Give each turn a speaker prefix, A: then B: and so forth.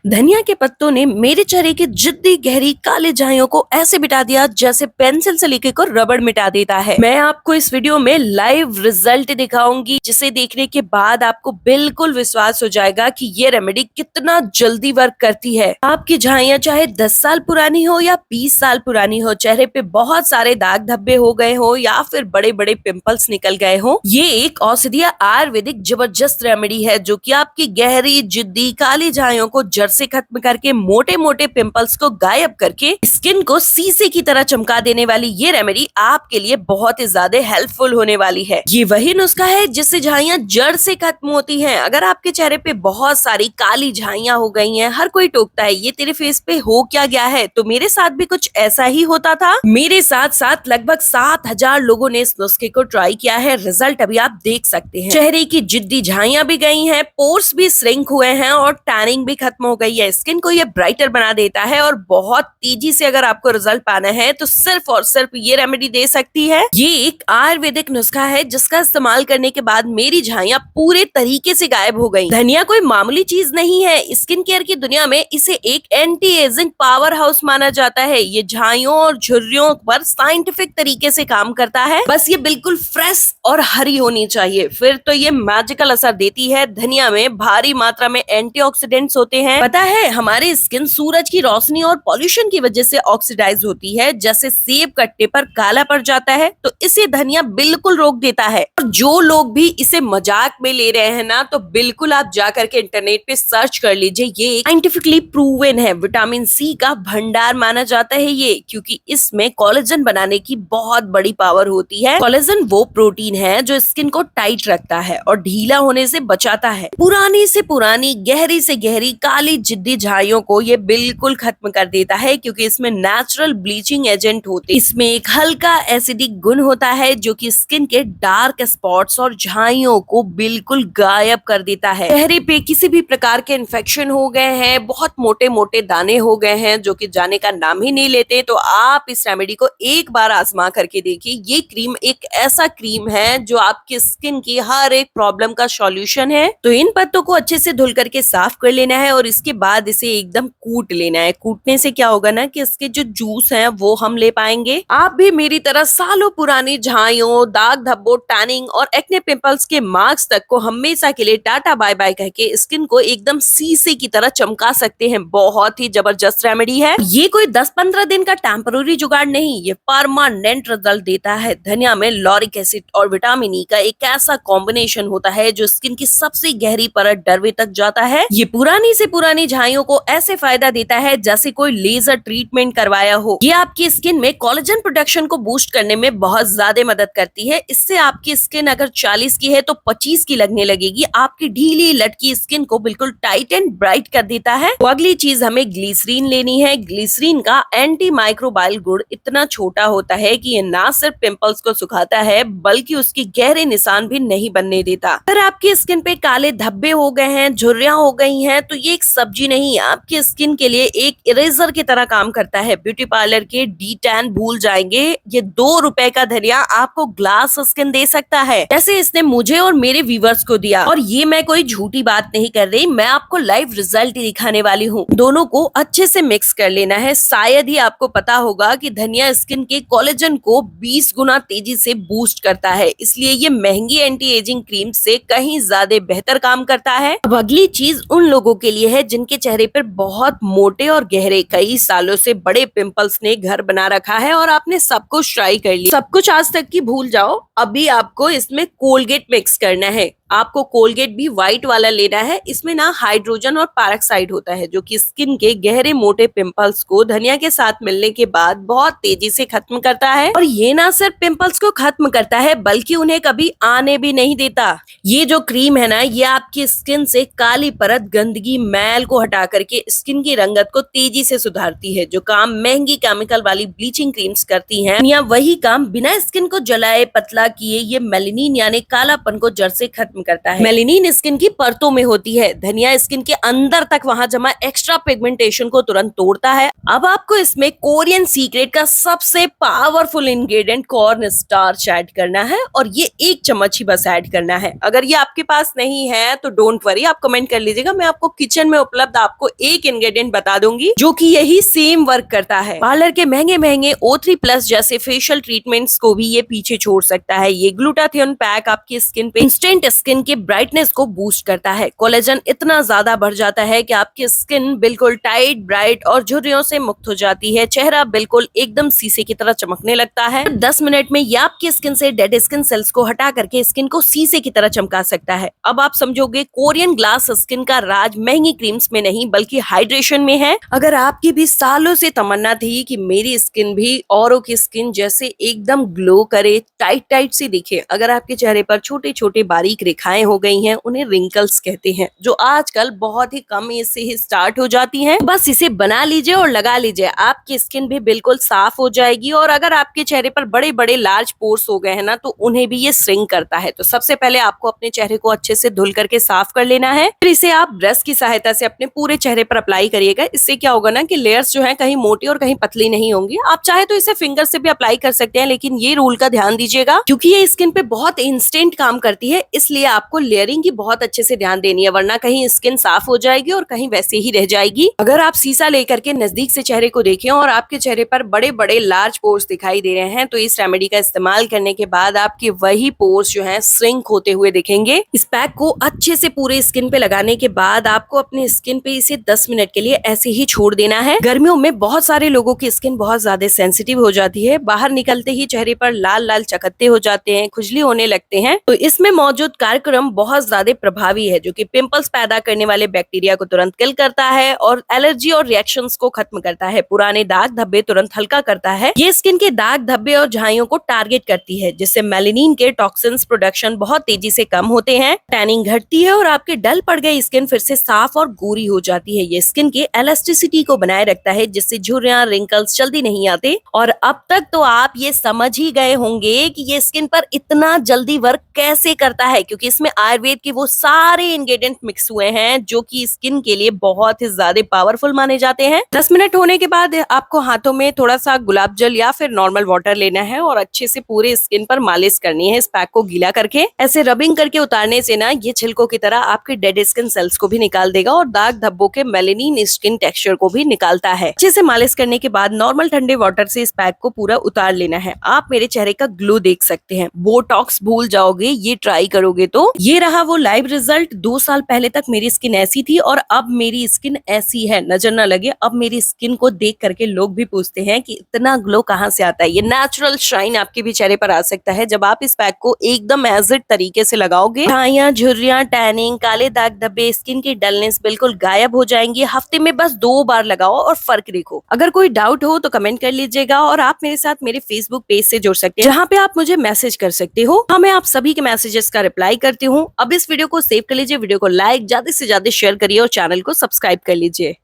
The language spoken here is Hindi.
A: धनिया के पत्तों ने मेरे चेहरे की जिद्दी गहरी काले झाइयों को ऐसे मिटा दिया जैसे पेंसिल से लिखे को रबड़ मिटा देता है। मैं आपको इस वीडियो में लाइव रिजल्ट दिखाऊंगी, जिसे देखने के बाद आपको बिल्कुल विश्वास हो जाएगा कि ये रेमेडी कितना जल्दी वर्क करती है। आपकी झाइयां चाहे 10 साल पुरानी हो या 20 साल पुरानी हो, चेहरे पे बहुत सारे दाग धब्बे हो गए हो या फिर बड़े बड़े पिंपल्स निकल गए हो, ये एक औषधीय आयुर्वेदिक जबरदस्त रेमेडी है जो कि आपकी गहरी जिद्दी काली झाइयों को जड़ से खत्म करके मोटे मोटे पिंपल्स को गायब करके स्किन को शीशे की तरह चमका देने वाली ये रेमेडी आपके लिए बहुत ही ज्यादा हेल्पफुल होने वाली है। ये वही नुस्खा है जिससे झाइयां जड़ से खत्म होती हैं। अगर आपके चेहरे पे बहुत सारी काली झाइयां हो गई हैं, हर कोई टोकता है ये तेरे फेस पे हो क्या गया है, तो मेरे साथ भी कुछ ऐसा ही होता था। मेरे साथ साथ लगभग 7,000 लोगों ने इस नुस्खे को ट्राई किया है। रिजल्ट अभी आप देख सकते हैं। चेहरे की जिद्दी झाइयां भी गई हैं, पोर्स भी श्रिंक हुए हैं और टैनिंग भी खत्म हो गई है। स्किन को ये ब्राइटर बना देता है और बहुत तेजी से अगर आपको रिजल्ट पाना है तो सिर्फ और सिर्फ ये रेमेडी दे सकती है। ये एक आयुर्वेदिक नुस्खा है जिसका इस्तेमाल करने के बाद मेरी झाइयां पूरे तरीके से गायब हो गई। धनिया कोई मामूली चीज नहीं है। स्किन केयर की दुनिया में इसे एक एंटी एजिंग पावर हाउस माना जाता है। ये झाइयों और झुर्रियों पर साइंटिफिक तरीके से काम करता है। बस ये बिल्कुल फ्रेश और हरी होनी चाहिए, फिर तो ये मैजिकल असर देती है। धनिया में भारी मात्रा में एंटीऑक्सीडेंट्स होते हैं। पता है, हमारी स्किन सूरज की रोशनी और पॉल्यूशन की वजह से ऑक्सीडाइज होती है। जैसे सेब कट्टे पर काला पड़ जाता है, तो इसे धनिया बिल्कुल रोक देता है। और जो लोग भी इसे मजाक में ले रहे हैं ना, तो बिल्कुल आप जाकर के इंटरनेट पे सर्च कर लीजिए। ये साइंटिफिकली प्रूवन है। विटामिन सी का भंडार माना जाता है ये, क्योंकि इसमें कोलेजन बनाने की बहुत बड़ी पावर होती है। कोलेजन वो प्रोटीन है जो स्किन को टाइट रखता है और ढीला होने से बचाता है। पुरानी से पुरानी, गहरी से गहरी काली जिद्दी झाइयों को ये बिल्कुल खत्म कर देता है, क्योंकि इसमें नेचुरल ब्लीचिंग एजेंट होते हैं। इसमें एक हल्का एसिडिक गुण होता है जो कि स्किन के डार्क स्पॉट्स और झाइयों को बिल्कुल गायब कर देता है। चेहरे पे किसी भी प्रकार के इन्फेक्शन हो गए हैं, बहुत मोटे मोटे दाने हो गए हैं जो कि जाने का नाम ही नहीं लेते, तो आप इस रेमेडी को एक बार आजमा करके देखिए। ये क्रीम एक ऐसा क्रीम है जो आपकी स्किन की हर एक प्रॉब्लम का सॉल्यूशन है। तो इन पत्तों को अच्छे से धुल करके साफ कर लेना है और इसके बाद इसे एकदम कूट लेना है। कूटने से क्या होगा ना कि इसके जो जूस हैं वो हम ले पाएंगे। आप भी मेरी तरह सालों पुरानी झाइयों, दाग धब्बों, टैनिंग और एक्ने पिंपल्स के मार्क्स तक को हमेशा के लिए टाटा बाय बाय कह के स्किन को एकदम शीशे की तरह चमका सकते हैं। बहुत ही जबरदस्त रेमेडी है। ये कोई 10-15 दिन का टेम्पररी जुगाड़ नहीं, ये परमानेंट रिजल्ट देता है। धनिया में लॉरिक एसिड और विटामिन ई का एक ऐसा कॉम्बिनेशन होता है जो स्किन की सबसे गहरी परत डरवे तक जाता है। ये पुरानी से पुरानी झाइयों को ऐसे फायदा देता है जैसे कोई लेजर ट्रीटमेंट करवाया हो। ये आपकी स्किन में कोलेजन प्रोडक्शन को बूस्ट करने में बहुत ज्यादा मदद करती है। इससे आपकी स्किन अगर 40 की है तो 25 की लगने लगेगी। आपकी ढीली लटकी स्किन को बिल्कुल टाइट एंड ब्राइट कर देता है। तो अगली चीज हमें ग्लिसरीन लेनी है। ग्लिसरीन का एंटी माइक्रोबाइल गुण इतना छोटा होता है कि ये ना सिर्फ पिंपल्स को सुखाता है बल्कि उसके गहरे निशान भी नहीं बनने देता। अगर आपकी स्किन पे काले धब्बे हो गए हैं, झुर्रियां हो गई हैं, तो ये एक सब्जी नहीं, आपकी स्किन के लिए एक इरेजर की तरह काम करता है। ब्यूटी पार्लर के डी टैन भूल जाएंगे। ये 2 रुपए का धनिया आपको ग्लास स्किन दे सकता है, जैसे इसने मुझे और मेरे व्यूवर्स को दिया। और ये मैं कोई झूठी बात नहीं कर रही, मैं आपको लाइव रिजल्ट दिखाने वाली हूँ। दोनों को अच्छे से मिक्स कर लेना है। शायद ही आपको पता होगा कि धनिया स्किन के कोलेजन को 20 गुना तेजी से बूस्ट करता है, इसलिए ये महंगी एंटी एजिंग क्रीम से कहीं ज्यादा बेहतर काम करता है। अब अगली चीज उन लोगों के लिए है जिनके चेहरे पर बहुत मोटे और गहरे, कई सालों से बड़े पिंपल्स ने घर बना रखा है और आपने सब कुछ ट्राई कर लिया, सब कुछ आज तक की भूल जाओ। अभी आपको इसमें कोलगेट मिक्स करना है। आपको कोलगेट भी व्हाइट वाला लेना है। इसमें ना हाइड्रोजन और पैरोक्साइड होता है जो कि स्किन के गहरे मोटे पिंपल्स को धनिया के साथ मिलने के बाद बहुत तेजी से खत्म करता है। और ये ना सिर्फ पिंपल्स को खत्म करता है बल्कि उन्हें कभी आने भी नहीं देता। ये जो क्रीम है ना, ये आपकी स्किन से काली परत, गंदगी, मैल को हटा करके स्किन की रंगत को तेजी से सुधारती है। जो काम महंगी केमिकल वाली ब्लीचिंग क्रीम्स करती हैं, या वही काम बिना स्किन को जलाए पतला किए ये मेलेनिन यानी कालापन को जड़ से खत्म खत्म करता है। मेलेनिन स्किन की परतों में होती है, धनिया स्किन के अंदर तक वहां जमा एक्स्ट्रा पिगमेंटेशन को तुरंत तोड़ता है। अब आपको इसमें कोरियन सीक्रेट का सबसे powerful ingredient corn starch add करना है और ये 1 चम्मच ही बस ऐड करना है। अगर ये आपके पास नहीं है तो डोंट वरी, आप कमेंट कर लीजिएगा, मैं आपको किचन में उपलब्ध आपको एक इंग्रेडिएंट बता दूंगी जो कि यही सेम वर्क करता है। पार्लर के महंगे महंगे O3+ जैसे फेशियल ट्रीटमेंट्स को भी ये पीछे छोड़ सकता है। ये ग्लूटाथियोन पैक आपकी स्किन पे इंस्टेंट स्किन के ब्राइटनेस को बूस्ट करता है। कोलेजन इतना ज्यादा बढ़ जाता है कि आपकी स्किन बिल्कुल टाइट, ब्राइट और झुर्रियों से मुक्त हो जाती है। चेहरा बिल्कुल एकदम शीशे की तरह चमकने लगता है। 10 मिनट में ये आपकी स्किन से डेड स्किन सेल्स को हटा करके स्किन को शीशे की तरह चमका सकता है। अब आप समझोगे कोरियन ग्लास स्किन का राज महंगी क्रीम्स में नहीं बल्कि हाइड्रेशन में है। अगर आपकी भी सालों से तमन्ना थी कि मेरी स्किन भी औरों की स्किन जैसे एकदम ग्लो करे, टाइट टाइट सी दिखे, अगर आपके चेहरे पर छोटे छोटे बारीक रेखाएं हो गई हैं, उन्हें रिंकल्स कहते हैं, जो आजकल बहुत ही कम एज से ही स्टार्ट हो जाती हैं, बस इसे बना लीजिए और लगा लीजिए, आपकी स्किन भी बिल्कुल साफ हो जाएगी। और अगर आपके चेहरे पर बड़े बड़े लार्ज पोर्स हो गए हैं ना, तो उन्हें भी ये श्रिंक करता है। तो सबसे पहले आपको अपने चेहरे को अच्छे से धुल करके साफ कर लेना है, फिर इसे आप ब्रश की सहायता से अपने पूरे चेहरे पर अप्लाई करिएगा। इससे क्या होगा ना कि लेयर्स जो है कहीं मोटी और कहीं पतली नहीं होंगी। आप चाहे तो इसे फिंगर से भी अप्लाई कर सकते हैं, लेकिन ये रूल का ध्यान दीजिएगा क्योंकि ये स्किन पे बहुत इंस्टेंट काम करती है, इसलिए आपको लेयरिंग की बहुत अच्छे से ध्यान देनी है, वरना कहीं स्किन साफ हो जाएगी और कहीं वैसे ही रह जाएगी। अगर आप शीशा लेकर के नजदीक से चेहरे को देखें और आपके चेहरे पर बड़े बड़े लार्ज पोर्स दिखाई दे रहे हैं, तो इस रेमेडी का इस्तेमाल करने के बाद आपके वही पोर्स जो है श्रिंक होते हुए दिखेंगे। इस पैक को अच्छे से पूरे स्किन पे लगाने के बाद आपको अपने स्किन पे इसे 10 मिनट के लिए ऐसे ही छोड़ देना है। गर्मियों में बहुत सारे लोगों की स्किन बहुत ज्यादा सेंसिटिव हो जाती है, बाहर निकलते ही चेहरे पर लाल लाल चकत्ते हो जाते हैं, खुजली होने लगते हैं। तो इसमें मौजूद कार्यक्रम बहुत ज्यादा प्रभावी है, जो कि पिंपल्स पैदा करने वाले बैक्टीरिया को तुरंत किल करता है और एलर्जी और रिएक्शंस को खत्म करता है। पुराने दाग धब्बे तुरंत हल्का करता है। ये स्किन के दाग धब्बे और झाइयों को टारगेट करती है, जिससे मेलेनिन के टॉक्सिन्स प्रोडक्शन बहुत तेजी से कम होते हैं, टैनिंग घटती है और आपके डल पड़ गई स्किन फिर से साफ और गोरी हो जाती है। ये स्किन के इलास्टिसिटी को बनाए रखता है, जिससे झुर्रियां, रिंकल्स जल्दी नहीं आते। और अब तक तो आप ये समझ ही गए होंगे कि ये स्किन पर इतना जल्दी वर्क कैसे करता है, क्योंकि इसमें आयुर्वेद के वो सारे इंग्रेडिएंट मिक्स हुए हैं जो कि स्किन के लिए बहुत ही ज्यादा पावरफुल माने जाते हैं। 10 मिनट होने के बाद आपको हाथों में थोड़ा सा गुलाब जल या फिर नॉर्मल वाटर लेना है और अच्छे से पूरे स्किन पर मालिश करनी है। इस पैक को गीला करके ऐसे रबिंग करके उतारने से ना ये छिलकों की तरह आपके डेड स्किन सेल्स को भी निकाल देगा और दाग धब्बों के मेलेनिन स्किन टेक्सचर को भी निकालता है। अच्छे से मालिश करने के बाद नॉर्मल ठंडे वाटर से इस पैक को पूरा उतार लेना है। आप मेरे चेहरे का ग्लो देख सकते हैं, बोटॉक्स भूल जाओगे ये ट्राई करोगे तो। ये रहा वो लाइव रिजल्ट। 2 साल पहले तक मेरी स्किन ऐसी थी और अब मेरी स्किन ऐसी है, नजर न लगे। अब मेरी स्किन को देख करके लोग भी पूछते हैं कि इतना ग्लो कहाँ से आता है। ये नेचुरल शाइन आपके भी चेहरे पर आ सकता है जब आप इस पैक को एकदम एज इट तरीके से लगाओगे। झाइयां, झुर्रियां, टैनिंग, काले दाग धब्बे, स्किन की डलनेस बिल्कुल गायब हो जाएंगी। हफ्ते में बस 2 बार लगाओ और फर्क देखो। अगर कोई डाउट हो तो कमेंट कर लीजिएगा और आप मेरे साथ मेरे फेसबुक पेज से जुड़ सकते हैं, जहाँ पे आप मुझे मैसेज कर सकते हो। मैं आप सभी के मैसेजेस का रिप्लाई करती हूँ। अब इस वीडियो को सेव कर लीजिए, वीडियो को लाइक ज्यादा से ज्यादा शेयर करिए और चैनल को सब्सक्राइब कर लीजिए।